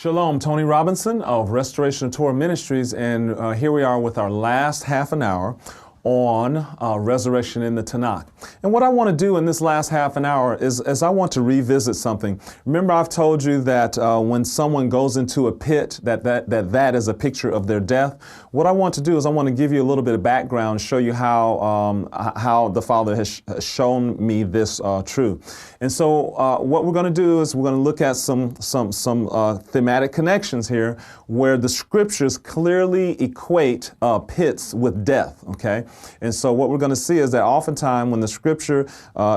Shalom, Tony Robinson of Restoration of Torah Ministries, and here we are with our last half an hour on resurrection in the Tanakh. And what I want to do in this last half an hour is I want to revisit something. Remember, I've told you that when someone goes into a pit, that is a picture of their death. What I want to do is I want to give you a little bit of background, show you how the Father has shown me this truth. And so what we're going to do is we're going to look at some thematic connections here where the scriptures clearly equate pits with death, okay? And so what we're going to see is that oftentimes when the scripture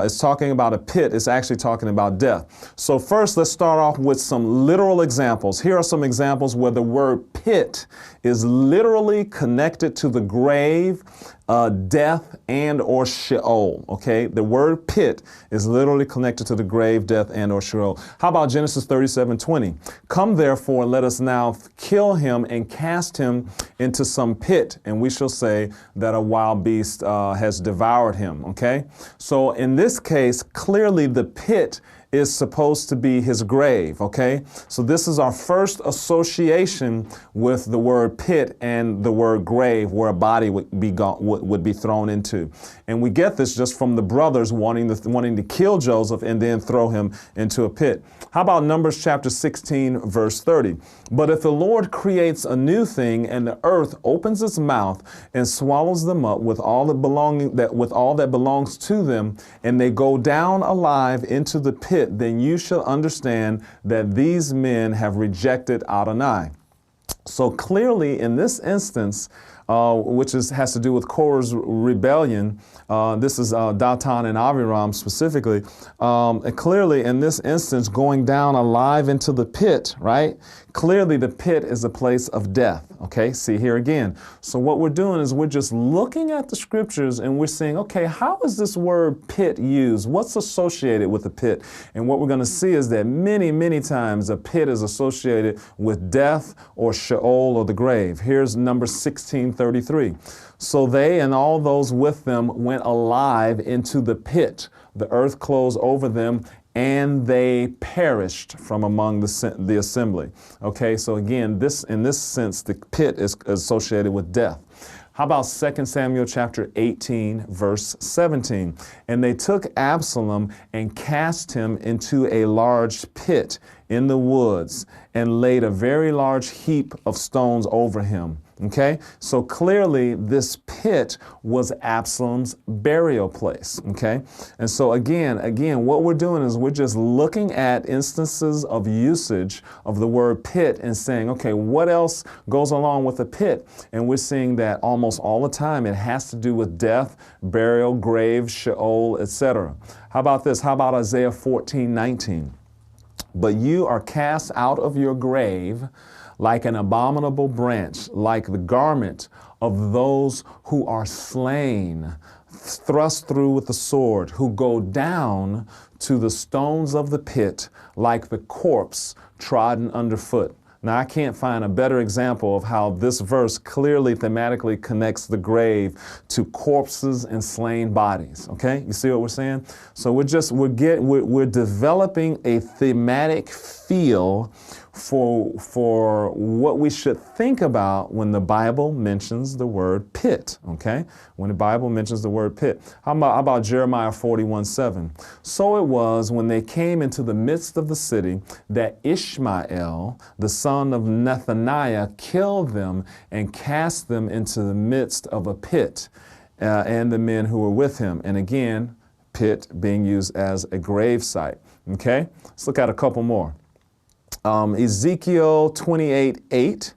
is talking about a pit, it's actually talking about death. So first, let's start off with some literal examples. Here are some examples where the word pit is literally connected to the grave, death, and or Sheol, okay? The word pit is literally connected to the grave, death, and or Sheol. How about Genesis 37:20? Come therefore, let us now kill him and cast him into some pit, and we shall say that a wild beast has devoured him, okay? So in this case, clearly the pit is supposed to be his grave, okay? So this is our first association with the word pit and the word grave, where a body would be thrown into. And we get this just from the brothers wanting to kill Joseph and then throw him into a pit. How about Numbers chapter 16, verse 30? But if the Lord creates a new thing and the earth opens its mouth and swallows them up with all that belongs to them, and they go down alive into the pit, then you shall understand that these men have rejected Adonai. So clearly in this instance, which has to do with Korah's rebellion, this is Datan and Aviram specifically, and clearly in this instance going down alive into the pit, right? Clearly the pit is a place of death, okay? See here again. So what we're doing is we're just looking at the scriptures and we're saying, okay, how is this word pit used? What's associated with the pit? And what we're going to see is that many, many times a pit is associated with death or Sheol or the grave. Here's Numbers 16:33. So they and all those with them went alive into the pit. The earth closed over them, and they perished from among the assembly. Okay, so again, in this sense, the pit is associated with death. How about 2 Samuel chapter 18, verse 17? And they took Absalom and cast him into a large pit in the woods and laid a very large heap of stones over him. Okay, so clearly this pit was Absalom's burial place. Okay, and so again, what we're doing is we're just looking at instances of usage of the word pit and saying, okay, what else goes along with a pit? And we're seeing that almost all the time it has to do with death, burial, grave, Sheol, etc. How about this? How about Isaiah 14:19? But you are cast out of your grave like an abominable branch, like the garment of those who are slain, thrust through with the sword, who go down to the stones of the pit, like the corpse trodden underfoot. Now, I can't find a better example of how this verse clearly thematically connects the grave to corpses and slain bodies. Okay, you see what we're saying? So we're developing a thematic feel for what we should think about when the Bible mentions the word pit, okay? When the Bible mentions the word pit. How about Jeremiah 41:7? So it was when they came into the midst of the city that Ishmael, the son of Nethaniah, killed them and cast them into the midst of a pit, and the men who were with him. And again, pit being used as a grave site, okay? Let's look at a couple more. Ezekiel 28:8.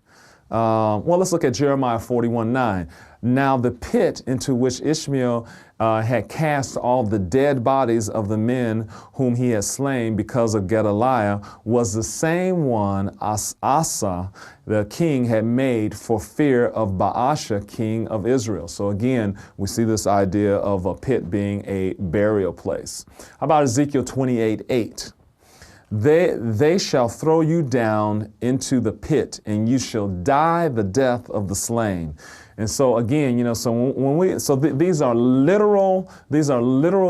Let's look at Jeremiah 41:9. Now the pit into which Ishmael had cast all the dead bodies of the men whom he had slain because of Gedaliah was the same one Asa, the king, had made for fear of Baasha, king of Israel. So again, we see this idea of a pit being a burial place. How about Ezekiel 28:8? They shall throw you down into the pit, and you shall die the death of the slain. And so again, these are literal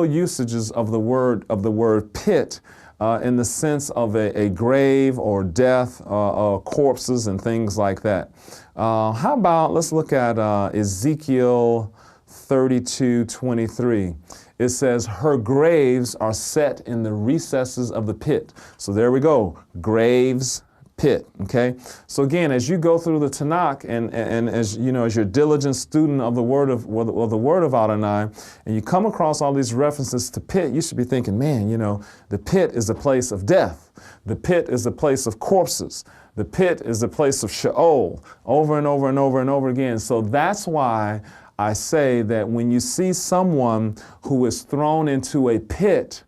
usages of the word pit in the sense of a grave or death, corpses and things like that. How about, let's look at Ezekiel 32:23. It says, her graves are set in the recesses of the pit. So there we go, graves, pit, okay? So again, as you go through the Tanakh and as you know, as you're a diligent student of the word of Adonai, and you come across all these references to pit, you should be thinking, man, you know, the pit is a place of death. The pit is a place of corpses. The pit is a place of Sheol, over and over and over and over again. So that's why I say that when you see someone who is thrown into a pit,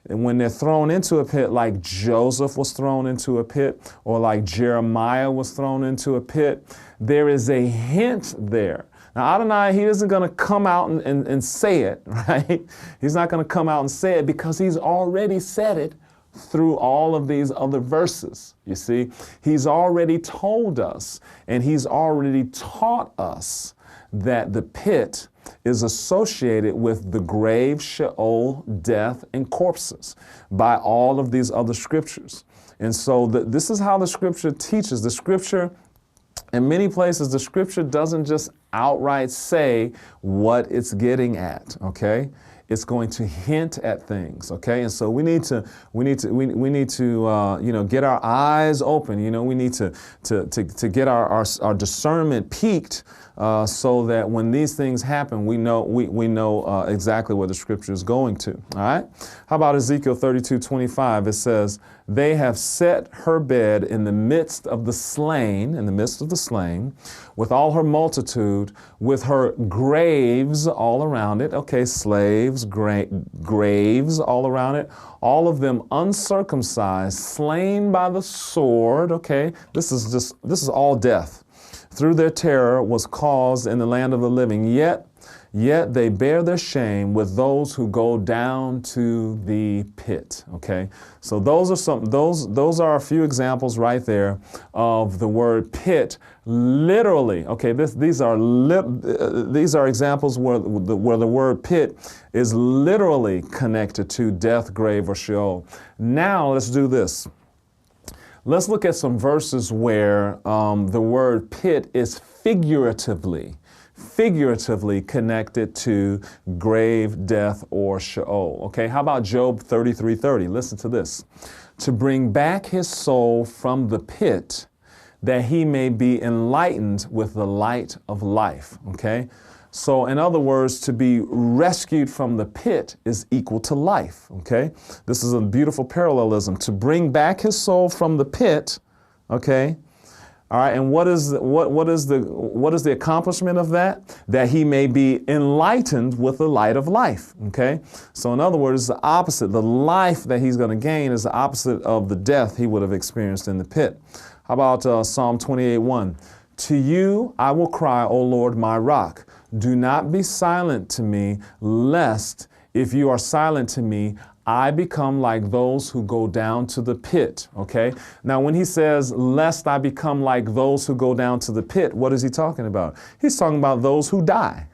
and when they're thrown into a pit, like Joseph was thrown into a pit, or like Jeremiah was thrown into a pit, there is a hint there. Now, Adonai, he isn't going to come out and say it, right? He's not going to come out and say it because he's already said it through all of these other verses. You see, he's already told us and he's already taught us that the pit is associated with the grave, Sheol, death, and corpses by all of these other scriptures. And so this is how the scripture teaches. The scripture, in many places, the scripture doesn't just outright say what it's getting at, okay? It's going to hint at things, okay? And so we need to you know, get our eyes open. You know, we need to get our discernment peaked so that when these things happen, we know exactly where the scripture is going to. All right. How about Ezekiel 32:25? It says, "They have set her bed in the midst of the slain, with all her multitude, with her graves all around it." Okay, slaves, graves all around it. All of them uncircumcised, slain by the sword. Okay, this is all death. Through their terror was caused in the land of the living. Yet they bear their shame with those who go down to the pit. Okay, so those are a few examples right there of the word pit. Literally, okay, these are examples where the word pit is literally connected to death, grave, or Sheol. Now let's do this. Let's look at some verses where the word pit is figuratively connected to grave, death, or Sheol. Okay, how about Job 33:30? Listen to this. "To bring back his soul from the pit, that he may be enlightened with the light of life." Okay, so in other words, to be rescued from the pit is equal to life. Okay, this is a beautiful parallelism. To bring back his soul from the pit, okay. All right, and what is the accomplishment of that? That he may be enlightened with the light of life. Okay, so in other words, the opposite. The life that he's going to gain is the opposite of the death he would have experienced in the pit. How about Psalm 28:1? "To you I will cry, O Lord, my rock. Do not be silent to me, lest if you are silent to me, I become like those who go down to the pit." Okay. Now, when he says, "lest I become like those who go down to the pit," what is he talking about? He's talking about those who die.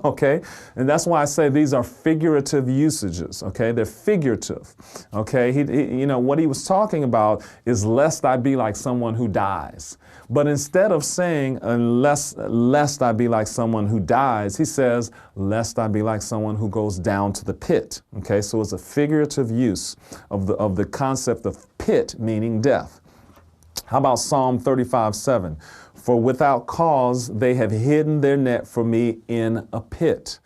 Okay. And that's why I say these are figurative usages. Okay. They're figurative. Okay. You know, what he was talking about is lest I be like someone who dies. But instead of saying, lest I be like someone who dies, he says, lest I be like someone who goes down to the pit. Okay, so it's a figurative use of the concept of pit, meaning death. How about Psalm 35:7? "For without cause they have hidden their net for me in a pit,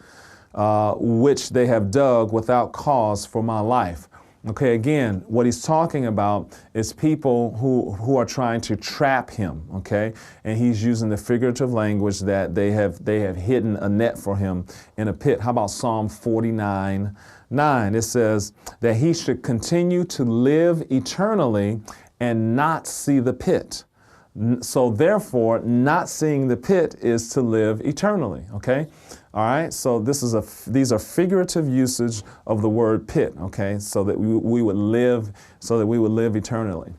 which they have dug without cause for my life." Okay, again, what he's talking about is people who are trying to trap him, okay? And he's using the figurative language that they have hidden a net for him in a pit. How about Psalm 49:9? It says that he should continue to live eternally and not see the pit. So therefore, not seeing the pit is to live eternally, okay? All right, so these are figurative usage of the word pit, okay, so that we would live eternally.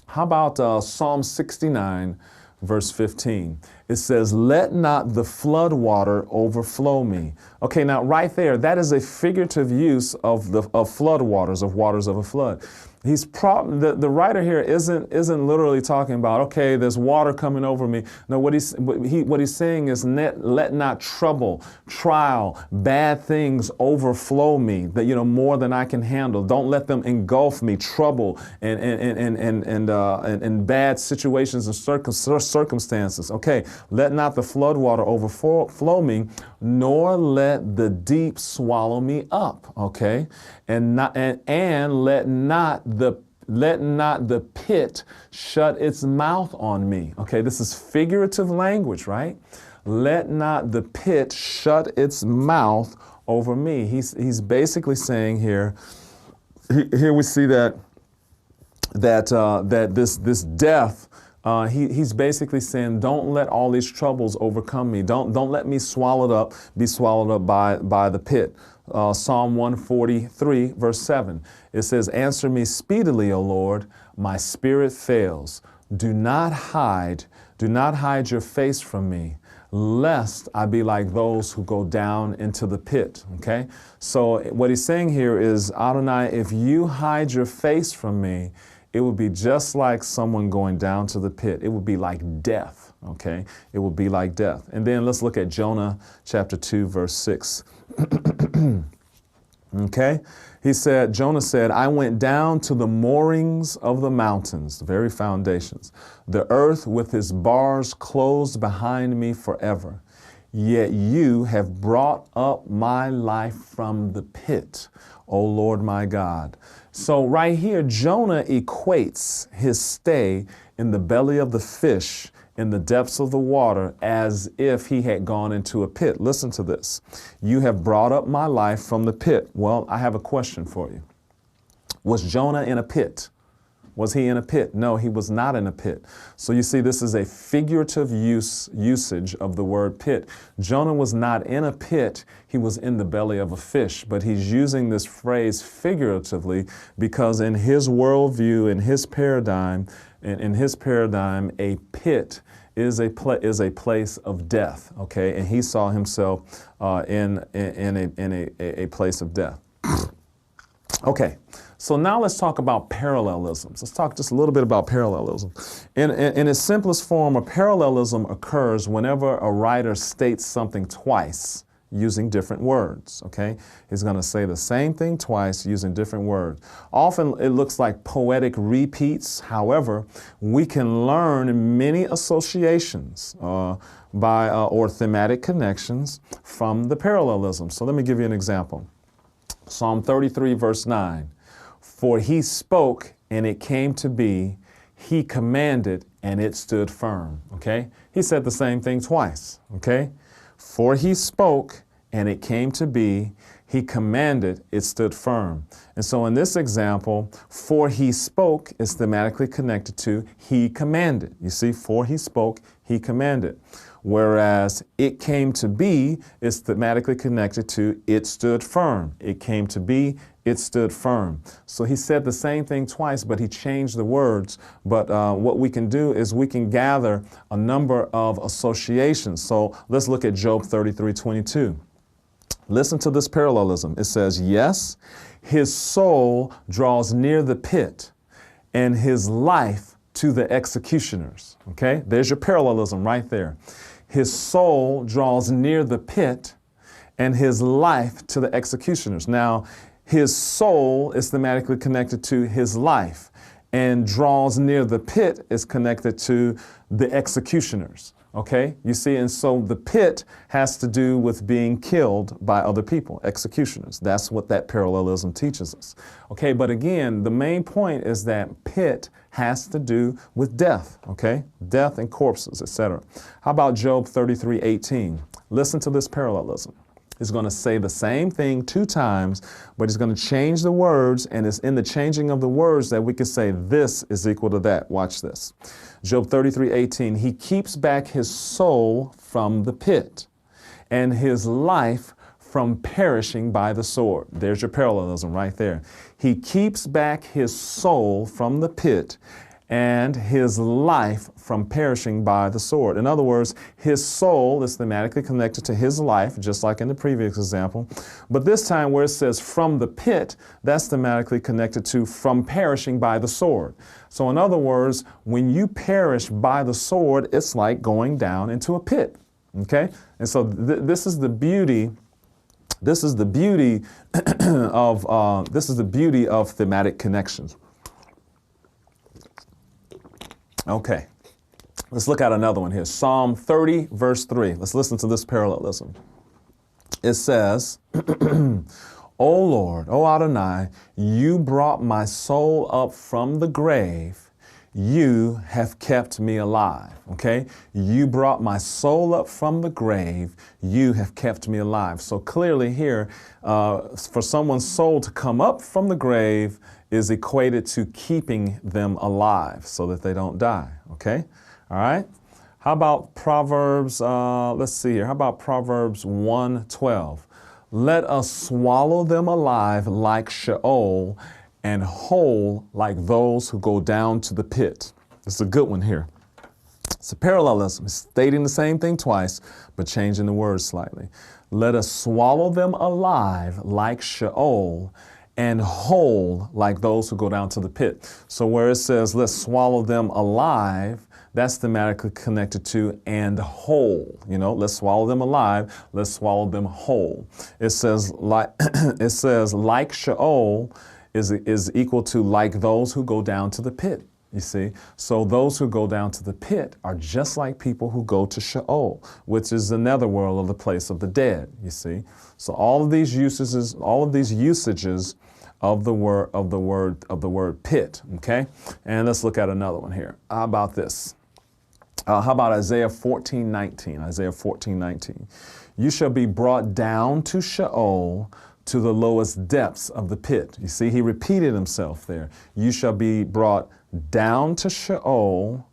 How about Psalm 69, verse 15. It says, let not the flood water overflow me. Okay, now right there, that is a figurative use of flood waters, of waters of a flood. The writer here isn't literally talking about, okay, there's water coming over me. No, what he's saying is let not trouble, trial, bad things overflow me, that, more than I can handle. Don't let them engulf me, trouble and bad situations and circumstances. Okay, let not the flood water overflow me, nor let the deep swallow me up. Okay, and let not the pit shut its mouth on me. Okay, this is figurative language, right? Let not the pit shut its mouth over me. He's basically saying here we see that this death. He's basically saying, don't let all these troubles overcome me. Don't let me be swallowed up by the pit. Psalm 143, verse 7. It says, answer me speedily, O Lord, my spirit fails. Do not hide your face from me, lest I be like those who go down into the pit. Okay? So what he's saying here is, Adonai, if you hide your face from me, it would be just like someone going down to the pit. It would be like death. Okay? It would be like death. And then let's look at Jonah chapter 2, verse 6. Okay? Jonah said, I went down to the moorings of the mountains, the very foundations, the earth with its bars closed behind me forever. Yet you have brought up my life from the pit, O Lord my God. So right here, Jonah equates his stay in the belly of the fish, in the depths of the water, as if he had gone into a pit. Listen to this. You have brought up my life from the pit. Well, I have a question for you. Was Jonah in a pit? Was he in a pit? No, he was not in a pit. So you see, this is a figurative usage of the word pit. Jonah was not in a pit. He was in the belly of a fish. But he's using this phrase figuratively because in his worldview, in his paradigm, a pit is a place of death. Okay, and he saw himself in a place of death. Okay. So now let's talk about parallelisms. Let's talk just a little bit about parallelism. In its simplest form, a parallelism occurs whenever a writer states something twice using different words, okay? He's going to say the same thing twice using different words. Often it looks like poetic repeats. However, we can learn many associations or thematic connections from the parallelism. So let me give you an example. Psalm 33, verse 9. For he spoke and it came to be, he commanded and it stood firm. Okay? He said the same thing twice. Okay? For he spoke and it came to be, he commanded, it stood firm. And so in this example, for he spoke is thematically connected to he commanded. You see, for he spoke, he commanded. Whereas it came to be is thematically connected to it stood firm. It came to be, it stood firm. So he said the same thing twice, but he changed the words. But what we can do is we can gather a number of associations. So let's look at Job 33:22. Listen to this parallelism. It says, yes, his soul draws near the pit and his life to the executioners. Okay, there's your parallelism right there. His soul draws near the pit and his life to the executioners. Now, his soul is thematically connected to his life, and draws near the pit is connected to the executioners. Okay, you see, and so the pit has to do with being killed by other people, executioners. That's what that parallelism teaches us. Okay, but again, the main point is that pit has to do with death, okay? Death and corpses, etc. How about Job 33:18? Listen to this parallelism. He's going to say the same thing two times, but he's going to change the words, and it's in the changing of the words that we can say this is equal to that. Watch this. Job 33:18, he keeps back his soul from the pit and his life from perishing by the sword. There's your parallelism right there. He keeps back his soul from the pit and his life from perishing by the sword. In other words, his soul is thematically connected to his life, just like in the previous example. But this time where it says from the pit, that's thematically connected to from perishing by the sword. So in other words, when you perish by the sword, it's like going down into a pit. Okay? And so this is the beauty. This is the beauty of thematic connections. Okay, let's look at another one here. Psalm 30, verse 3. Let's listen to this parallelism. It says, O Lord, O Adonai, you brought my soul up from the grave. You have kept me alive. Okay, you brought my soul up from the grave. You have kept me alive. So clearly here, for someone's soul to come up from the grave is equated to keeping them alive so that they don't die, okay? All right? How about Proverbs, let's see here. How about Proverbs 1:12? Let us swallow them alive like Sheol and whole like those who go down to the pit. This is a good one here. It's a parallelism. It's stating the same thing twice, but changing the words slightly. Let us swallow them alive like Sheol and whole like those who go down to the pit. So where it says, let's swallow them alive, that's thematically connected to and whole. You know, let's swallow them alive, let's swallow them whole. It says like Sheol is equal to like those who go down to the pit. You see, so those who go down to the pit are just like people who go to Sheol, which is the netherworld of the place of the dead. You see, so all of these usages of the word pit. Okay, and let's look at another one here. How about this? How about Isaiah 14:19? Isaiah 14:19. You shall be brought down to Sheol, to the lowest depths of the pit. You see, he repeated himself there. You shall be brought down to Sheol,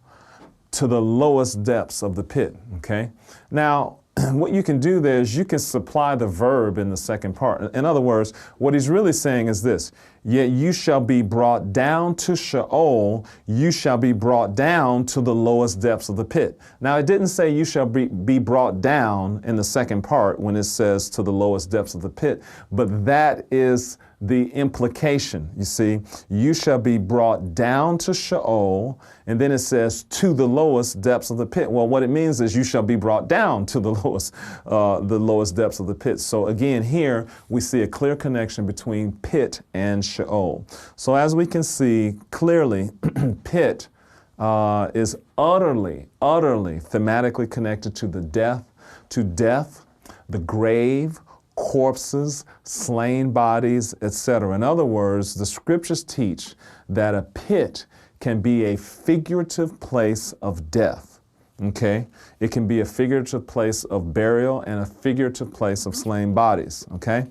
to the lowest depths of the pit, okay? Now, what you can do there is you can supply the verb in the second part. In other words, what he's really saying is this: yet you shall be brought down to Sheol, you shall be brought down to the lowest depths of the pit. Now, it didn't say you shall be brought down in the second part when it says to the lowest depths of the pit, but that is the implication. You see, you shall be brought down to Sheol, and then it says to the lowest depths of the pit. Well, what it means is you shall be brought down to the lowest depths of the pit. So again, here we see a clear connection between pit and Sheol. So as we can see clearly, pit is utterly thematically connected to death, the grave, corpses, slain bodies, etc. In other words, the scriptures teach that a pit can be a figurative place of death. Okay? It can be a figurative place of burial and a figurative place of slain bodies. Okay?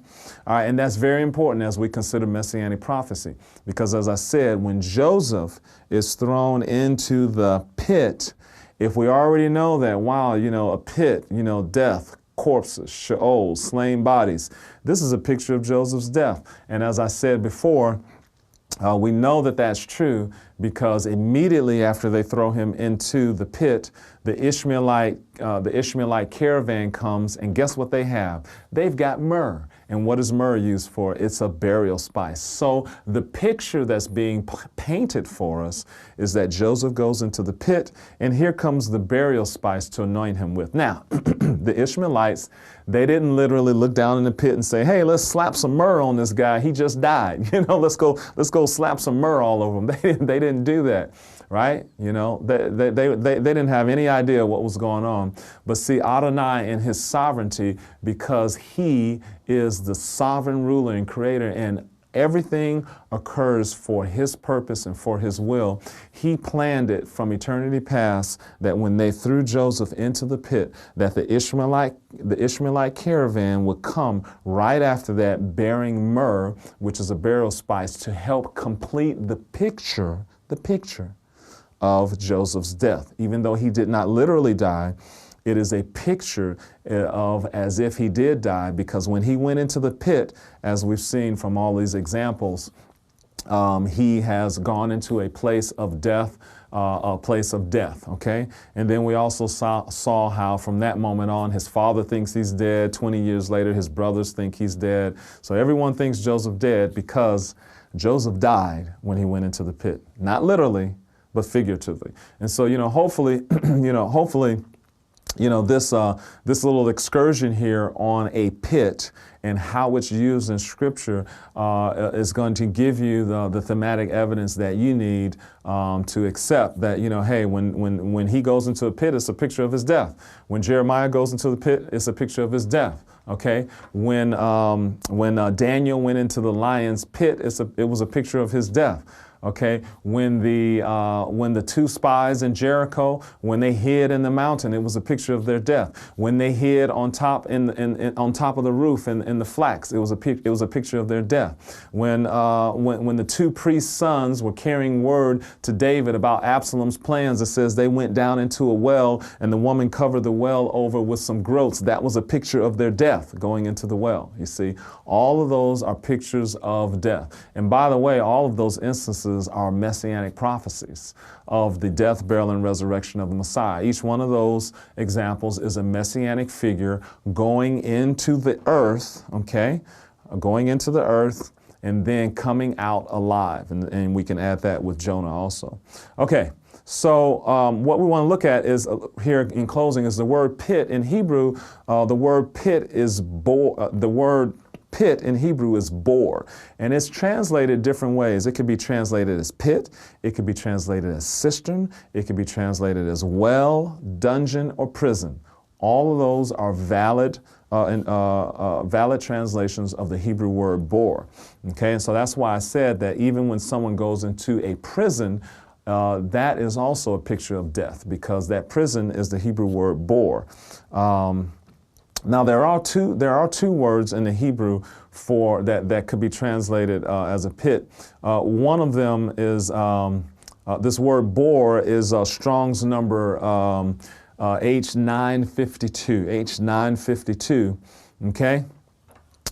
All right, and that's very important as we consider messianic prophecy, because as I said, when Joseph is thrown into the pit, if we already know that, wow, a pit, death, corpses, Sheol, slain bodies. This is a picture of Joseph's death. And as I said before, we know that that's true because immediately after they throw him into the pit, the Ishmaelite caravan comes, and guess what they have? They've got myrrh. And what is myrrh used for? It's a burial spice. So the picture that's being painted for us is that Joseph goes into the pit, and here comes the burial spice to anoint him with. Now, the Ishmaelites, they didn't literally look down in the pit and say, hey, let's slap some myrrh on this guy. He just died. Let's go slap some myrrh all over him. They didn't do that. Right? They didn't have any idea what was going on. But see, Adonai in his sovereignty, because he is the sovereign ruler and creator, and everything occurs for his purpose and for his will. He planned it from eternity past that when they threw Joseph into the pit, that the Ishmaelite caravan would come right after that bearing myrrh, which is a burial spice, to help complete the picture of Joseph's death. Even though he did not literally die, it is a picture of as if he did die, because when he went into the pit, as we've seen from all these examples, he has gone into a place of death a place of death, okay? And then we also saw how from that moment on, his father thinks he's dead. 20 years later, his brothers think he's dead. So everyone thinks Joseph dead because Joseph died when he went into the pit. Not literally, but figuratively. And so, hopefully, this little excursion here on a pit and how it's used in Scripture is going to give you the thematic evidence that you need to accept that, hey, when he goes into a pit, it's a picture of his death. When Jeremiah goes into the pit, it's a picture of his death. Okay, when Daniel went into the lion's pit, it was a picture of his death. Okay, when the two spies in Jericho, when they hid in the mountain, it was a picture of their death. When they hid on top on top of the roof in the flax, it was a picture of their death. When the two priests' sons were carrying word to David about Absalom's plans, it says they went down into a well and the woman covered the well over with some groats. That was a picture of their death going into the well. You see, all of those are pictures of death. And by the way, all of those instances are messianic prophecies of the death, burial, and resurrection of the Messiah. Each one of those examples is a messianic figure going into the earth, okay? Going into the earth and then coming out alive. And we can add that with Jonah also. Okay, so what we want to look at is here in closing is the word pit. In Hebrew, the word pit is pit in Hebrew is bor, and it's translated different ways. It could be translated as pit, it could be translated as cistern, it could be translated as well, dungeon, or prison. All of those are valid valid translations of the Hebrew word bor. Okay, and so that's why I said that even when someone goes into a prison, that is also a picture of death, because that prison is the Hebrew word bor. Now there are two words in the Hebrew for that could be translated as a pit. One of them is this word bor is Strong's number H952. H952. Okay.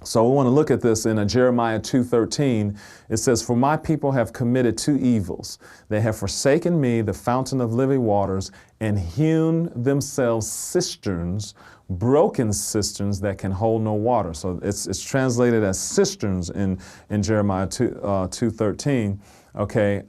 So we want to look at this in Jeremiah 2:13. It says, "For my people have committed two evils. They have forsaken me, the fountain of living waters, and hewn themselves cisterns, broken cisterns that can hold no water." So it's translated as cisterns in Jeremiah 2:13. Okay.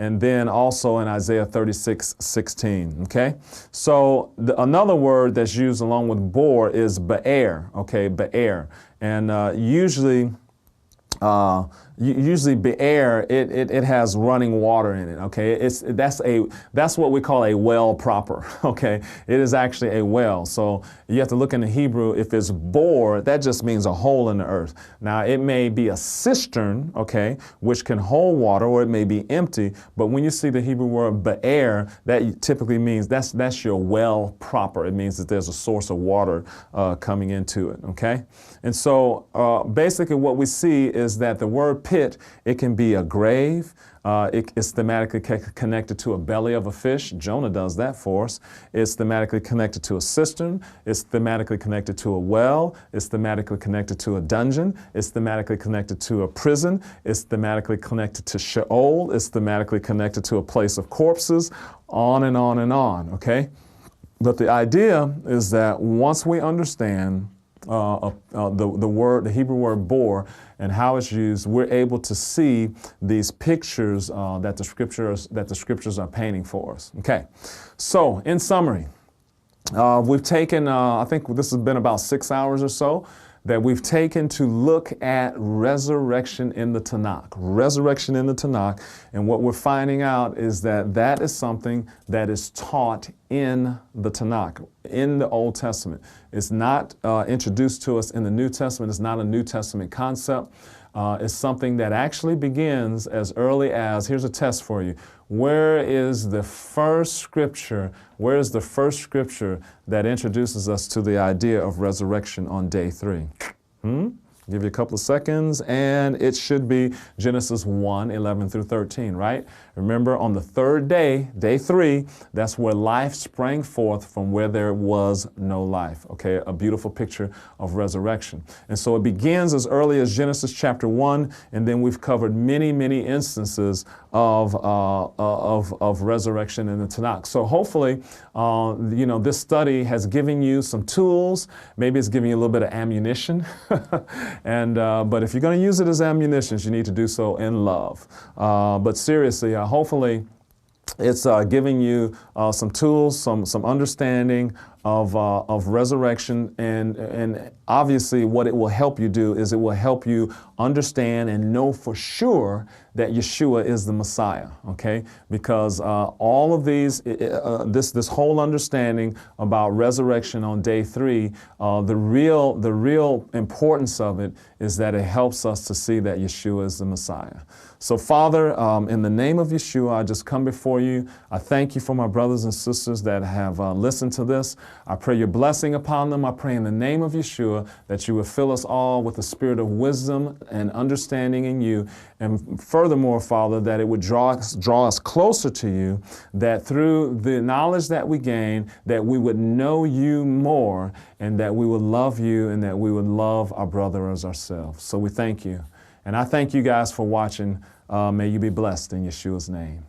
And then also in Isaiah 36:16, okay? So another word that's used along with bor is be'er, okay, be'er. And usually be'er, it has running water in it, okay? That's what we call a well proper, okay? It is actually a well. So you have to look in the Hebrew. If it's bor, that just means a hole in the earth. Now it may be a cistern, okay, which can hold water, or it may be empty. But when you see the Hebrew word be'er, that typically means that's your well proper. It means that there's a source of water coming into it, okay? And so basically what we see is that the word pit, it can be a grave. It's thematically connected to a belly of a fish. Jonah does that for us. It's thematically connected to a cistern. It's thematically connected to a well. It's thematically connected to a dungeon. It's thematically connected to a prison. It's thematically connected to Sheol. It's thematically connected to a place of corpses, on and on and on, okay? But the idea is that once we understand the Hebrew word bor and how it's used, we're able to see these pictures that the scriptures are painting for us. Okay, so in summary, we've taken, I think this has been about 6 hours or so, that we've taken to look at resurrection in the Tanakh. Resurrection in the Tanakh. And what we're finding out is that that is something that is taught in the Tanakh, in the Old Testament. It's not introduced to us in the New Testament. It's not a New Testament concept. It's something that actually begins as early as, here's a test for you. Where is the first scripture that introduces us to the idea of resurrection on day 3? Give you a couple of seconds, and it should be Genesis 1:11 through 13, right? Remember, on the third day, day 3, that's where life sprang forth from where there was no life, okay? A beautiful picture of resurrection. And so it begins as early as Genesis chapter 1, and then we've covered many, many instances of resurrection in the Tanakh. So hopefully, this study has given you some tools. Maybe it's giving you a little bit of ammunition. But if you're going to use it as ammunition, you need to do so in love. But seriously, hopefully, it's giving you some tools, some understanding of resurrection, and obviously what it will help you do is it will help you understand and know for sure that Yeshua is the Messiah, okay? Because all of these, this whole understanding about resurrection on day 3, the real importance of it is that it helps us to see that Yeshua is the Messiah. So Father, in the name of Yeshua, I just come before you. I thank you for my brothers and sisters that have listened to this. I pray your blessing upon them. I pray in the name of Yeshua that you will fill us all with the spirit of wisdom and understanding in you. And furthermore, Father, that it would draw us closer to you, that through the knowledge that we gain, that we would know you more, and that we would love you, and that we would love our brother as ourselves. So we thank you. And I thank you guys for watching. May you be blessed in Yeshua's name.